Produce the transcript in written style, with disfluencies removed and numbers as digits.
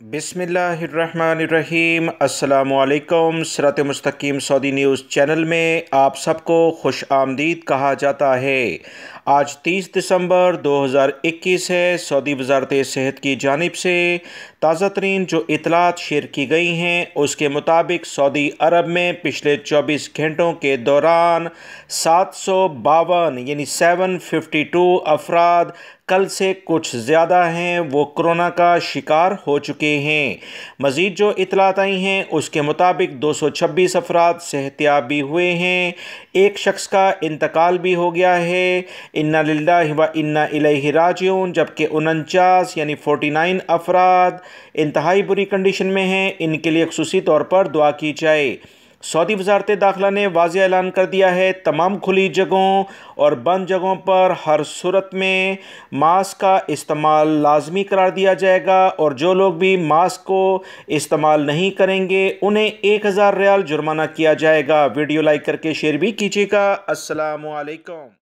बिस्मिल्लाहिर्रहमानिर्रहीम। अस्सलामुअलैकुम। सिरात मुस्तकीम सऊदी न्यूज़ चैनल में आप सबको खुश आमदीद कहा जाता है। आज 30 दिसंबर 2021 है। सऊदी वज़ारत सेहत की जानिब से ताज़ा तरीन जो इतलात शेयर की गई हैं उसके मुताबिक सऊदी अरब में पिछले 24 घंटों के दौरान 752 यानी 752 अफराद कल से कुछ ज़्यादा हैं वो कोरोना का शिकार हो चुके हैं। मज़ीद जो इतलात आई हैं उसके मुताबिक 226 अफराद सेहतियाब भी हुए हैं। एक शख्स का इंतकाल भी हो गया है। इन्ना लिल्लाहि व इन्ना इलैहि राजिऊन। जबकि 49 यानी 49 अफराद इंतहाई बुरी कंडीशन में हैं। इनके लिए खुसूसी तौर पर दुआ की जाए। सऊदी वज़ारत दाखिला ने वाज़ेह ऐलान कर दिया है तमाम खुली जगहों और बंद जगहों पर हर सूरत में मास्क का इस्तेमाल लाजमी करार दिया जाएगा और जो लोग भी मास्क को इस्तेमाल नहीं करेंगे उन्हें 1000 रियाल जुर्माना किया जाएगा। वीडियो लाइक करके शेयर भी कीजिएगा। अस्सलामु अलैकुम।